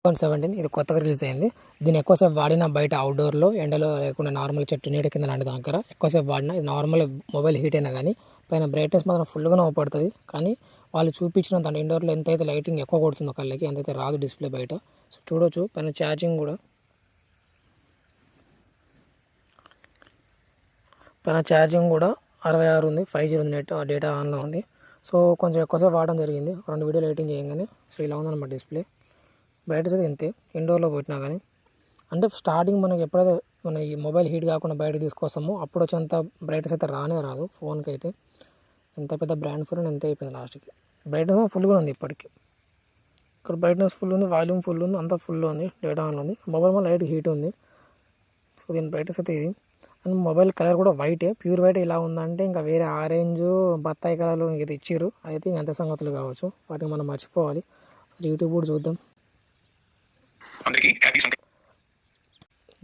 17 ఇది కొత్తగా రిలీజ్ అయింది. దీన్ని ఎక్కువసేపు వాడిన బయట అవుట్డోర్లో ఎండలో లేకుండా నార్మల్ చెట్టు నీడ కింద లాంటి దగ్గర ఎక్కువసేపు వాడినా ఇది నార్మల్ మొబైల్ హీట్ అయినా కానీ పైన బ్రైట్నెస్ మాత్రం ఫుల్గానే అవపడుతుంది. కానీ వాళ్ళు చూపించినంత అంటే ఇండోర్లో ఎంతైతే లైటింగ్ ఎక్కువ కొడుతుందో కళ్ళకి ఎంతైతే రాదు డిస్ప్లే బయట. సో చూడొచ్చు పైన ఛార్జింగ్ కూడా పైన ఛార్జింగ్ కూడా 66 ఉంది. 5G ఉంది, నెట్ డేటా ఆన్లో ఉంది. సో కొంచెం ఎక్కువసేపు వాడడం జరిగింది. 2 వీడియోలు ఎడిటింగ్ చేయగానే. సో ఇలా ఉందన్నమాట డిస్ప్లే. బ్రైట్నెస్ అయితే ఇంతే ఇండోర్లో పెట్టినా కానీ. అంటే స్టార్టింగ్ మనకి ఎప్పుడైతే మన ఈ మొబైల్ హీట్ కాకుండా బయట తీసుకొస్తామో అప్పుడు వచ్చేంత బ్రైట్నెస్ అయితే రానే రాదు ఫోన్కి అయితే. ఎంత పెద్ద బ్రాండ్ ఫోన్ ఎంత అయిపోయింది లాస్ట్కి. బ్రైట్నెస్ ఫుల్గా ఉంది ఇప్పటికి. ఇక్కడ బ్రైట్నెస్ ఫుల్ ఉంది, వాల్యూమ్ ఫుల్ ఉంది, అంతా ఫుల్ ఉంది, డేటా ఆన్ ఉంది. మొబైల్ లైట్ హీట్ ఉంది. సో దీని బ్రైట్నెస్ అయితే ఇది. అండ్ మొబైల్ కలర్ కూడా వైటే, ప్యూర్ వైట్. ఇలా ఉందంటే ఇంకా వేరే ఆరెంజ్ బత్తాయి కలర్లు ఇది ఇచ్చిర్రు. అయితే ఇంక అంత సంగతులు కావచ్చు, వాటిని మనం మర్చిపోవాలి. యూట్యూబ్ కూడా చూద్దాం.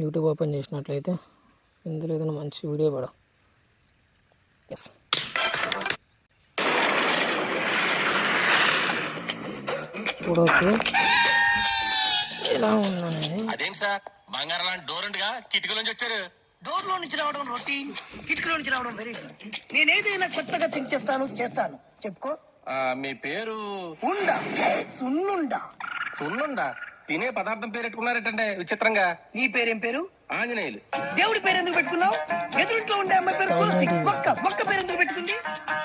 యూట్యూబ్ ఓపెన్ చేసినట్లయితే ఇందులో ఏదైనా మంచి వీడియో పడ. ఎస్, చూడవచ్చు ఎలా ఉందనేది. అదేం సార్ బంగారం లాంటి డోర్ ఉండగా కిటికీ నుంచి వచ్చారు? డోర్ లో నుంచి రావడం రొటీన్, కిటికీలో నుంచి రావడం వెరీ గుడ్. నేను ఏదైనా కొత్తగా థింక్ చేస్తాను. చెప్పుకో. మీ పేరు? ఉండా, సున్నుండా. సున్నుండా? తినే పదార్థం పేరు పెట్టుకున్నారేటంటే విచిత్రంగా. నీ పేరేం పేరు? ఆంజనేయులు. దేవుడి పేరు ఎందుకు పెట్టుకున్నావు? ఎదురుంట్లో ఉండే అమ్మాయి పేరు తులసి. మొక్క పేరు ఎందుకు పెట్టుకుంది?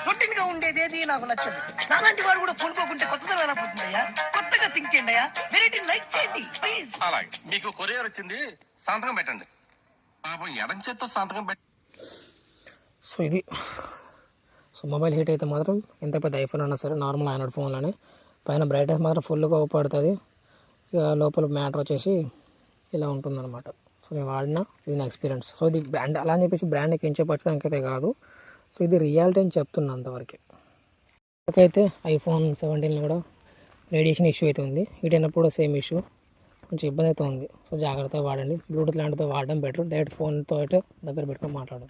రొటీన్ గా ఉండేది నాకు నచ్చదు. నాలాంటి వాడు కూడా పూనుకోకుంటే కొత్తదనం ఎలా పోతుందయ్యా? కొత్తగా థింక్ చేయండి అయ్యా. వెరైటీని లైక్ చేయండి ప్లీజ్. అలాగే, మీకు కొరియర్ వచ్చింది, సంతకం పెట్టండి. పాపం ఎడం చేత్తో సంతకం పెట్టి. సో ఇది. సో మొబైల్ హీట్ అయితే మాత్రం ఎంత పెద్ద ఐఫోన్ అయినా సరే నార్మల్ ఆండ్రాయిడ్ ఫోన్లోనే పైన బ్రైట్నెస్ మాత్రం ఫుల్గా ఉపడుతుంది. ఇక లోపల మ్యాటర్ వచ్చేసి ఇలా ఉంటుందన్నమాట. సో నేను వాడిన ఇది నా ఎక్స్పీరియన్స్. సో ఇది బ్రాండ్ అలా అని చెప్పేసి బ్రాండ్కి కించపరచడానికైతే కాదు. సో ఇది రియాలిటీ అని చెప్తున్నా అంతవరకు. అయితే ఐఫోన్ 17 కూడా రేడియేషన్ ఇష్యూ అయితే ఉంది. హీట్ అయినప్పుడు కూడా సేమ్ ఇష్యూ, కొంచెం ఇబ్బంది అయితే ఉంది. సో జాగ్రత్తగా వాడండి. బ్లూటూత్ లాంటితో వాడడం బెటర్. డైరెక్ట్ ఫోన్తో అయితే దగ్గర పెట్టుకొని మాట్లాడదు.